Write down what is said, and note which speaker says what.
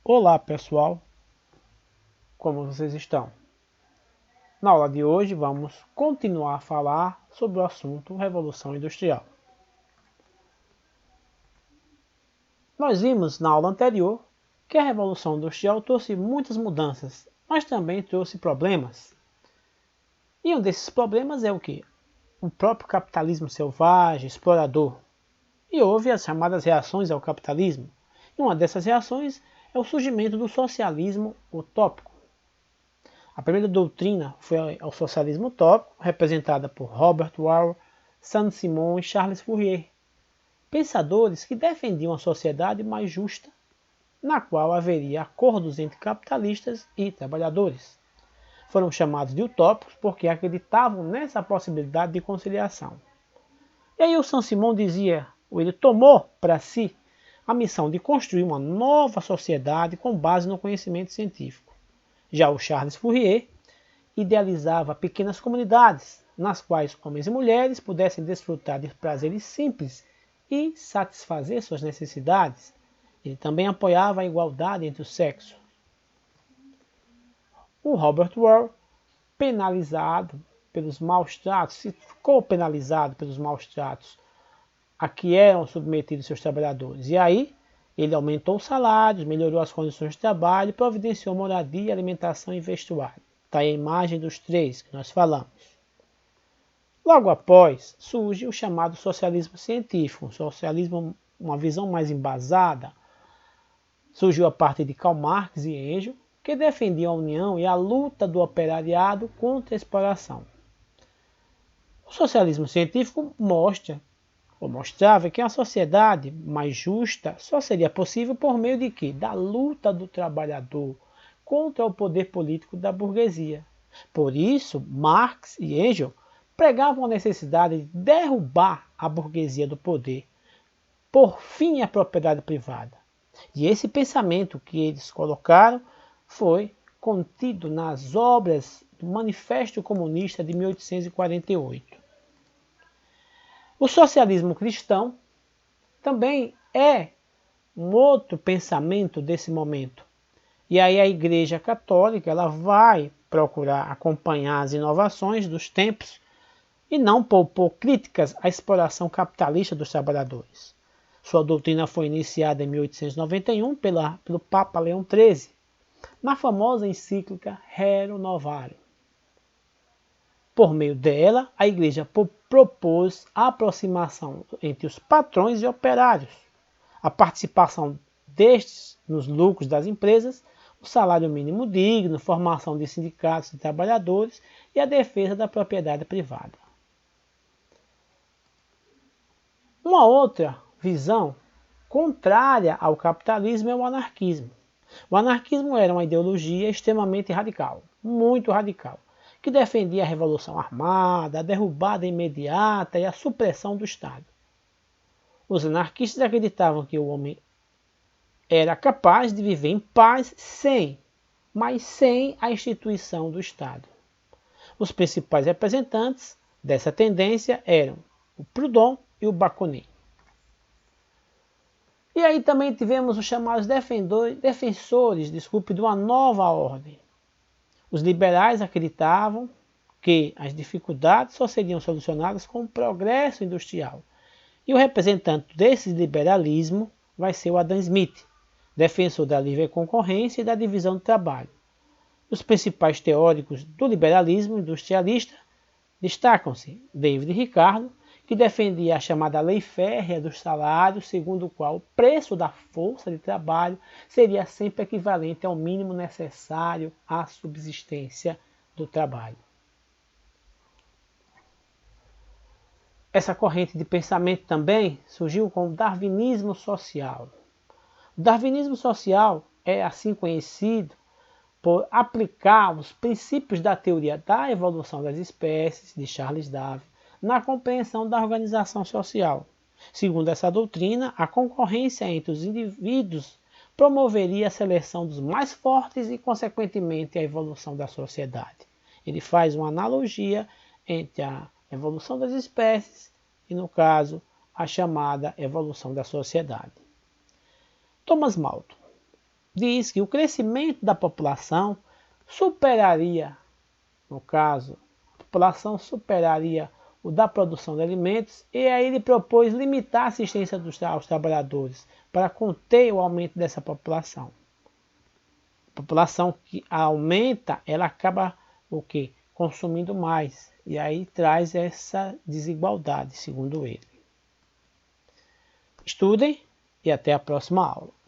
Speaker 1: Olá pessoal, como vocês estão? Na aula de hoje vamos continuar a falar sobre o assunto Revolução Industrial. Nós vimos na aula anterior que a Revolução Industrial trouxe muitas mudanças, mas também trouxe problemas. E um desses problemas é o que? O próprio capitalismo selvagem, explorador. E houve as chamadas reações ao capitalismo. E uma dessas reações é o surgimento do socialismo utópico. A primeira doutrina foi o socialismo utópico, representada por Robert Wall, Saint-Simon e Charles Fourier, pensadores que defendiam uma sociedade mais justa, na qual haveria acordos entre capitalistas e trabalhadores. Foram chamados de utópicos porque acreditavam nessa possibilidade de conciliação. E aí o Saint-Simon dizia, ele tomou para si a missão de construir uma nova sociedade com base no conhecimento científico. Já o Charles Fourier idealizava pequenas comunidades, nas quais homens e mulheres pudessem desfrutar de prazeres simples e satisfazer suas necessidades. Ele também apoiava a igualdade entre os sexos. O Robert Wall, penalizado pelos maus tratos, ficou penalizado pelos maus tratos a que eram submetidos seus trabalhadores. E aí, ele aumentou os salários, melhorou as condições de trabalho e providenciou moradia, alimentação e vestuário. Está aí a imagem dos três que nós falamos. Logo após, surge o chamado socialismo científico, um socialismo, uma visão mais embasada. Surgiu a partir de Karl Marx e Engels, que defendiam a união e a luta do operariado contra a exploração. O socialismo científico mostrava que a sociedade mais justa só seria possível por meio de quê? Da luta do trabalhador contra o poder político da burguesia. Por isso, Marx e Engels pregavam a necessidade de derrubar a burguesia do poder, por fim à propriedade privada. E esse pensamento que eles colocaram foi contido nas obras do Manifesto Comunista de 1848. O socialismo cristão também é um outro pensamento desse momento. E aí a Igreja Católica ela vai procurar acompanhar as inovações dos tempos e não propor críticas à exploração capitalista dos trabalhadores. Sua doutrina foi iniciada em 1891 pelo Papa Leão XIII, na famosa encíclica Rerum Novarum. Por meio dela, a Igreja propôs a aproximação entre os patrões e operários, a participação destes nos lucros das empresas, o salário mínimo digno, formação de sindicatos de trabalhadores e a defesa da propriedade privada. Uma outra visão contrária ao capitalismo é o anarquismo. O anarquismo era uma ideologia extremamente radical, muito radical, que defendia a revolução armada, a derrubada imediata e a supressão do Estado. Os anarquistas acreditavam que o homem era capaz de viver em paz mas sem a instituição do Estado. Os principais representantes dessa tendência eram o Proudhon e o Bakunin. E aí também tivemos os chamados defensores de uma nova ordem. Os liberais acreditavam que as dificuldades só seriam solucionadas com o progresso industrial. E o representante desse liberalismo vai ser o Adam Smith, defensor da livre concorrência e da divisão do trabalho. Os principais teóricos do liberalismo industrialista destacam-se David Ricardo, que defendia a chamada lei férrea dos salários, segundo o qual o preço da força de trabalho seria sempre equivalente ao mínimo necessário à subsistência do trabalho. Essa corrente de pensamento também surgiu com o darwinismo social. O darwinismo social é assim conhecido por aplicar os princípios da teoria da evolução das espécies, de Charles Darwin, na compreensão da organização social. Segundo essa doutrina, a concorrência entre os indivíduos promoveria a seleção dos mais fortes e, consequentemente, a evolução da sociedade. Ele faz uma analogia entre a evolução das espécies e, no caso, a chamada evolução da sociedade. Thomas Malthus. diz que o crescimento da população superaria, no caso, a população superaria o da produção de alimentos, e aí ele propôs limitar a assistência aos trabalhadores para conter o aumento dessa população. A população que aumenta, ela acaba o quê? Consumindo mais, e aí traz essa desigualdade, segundo ele. Estudem e até a próxima aula.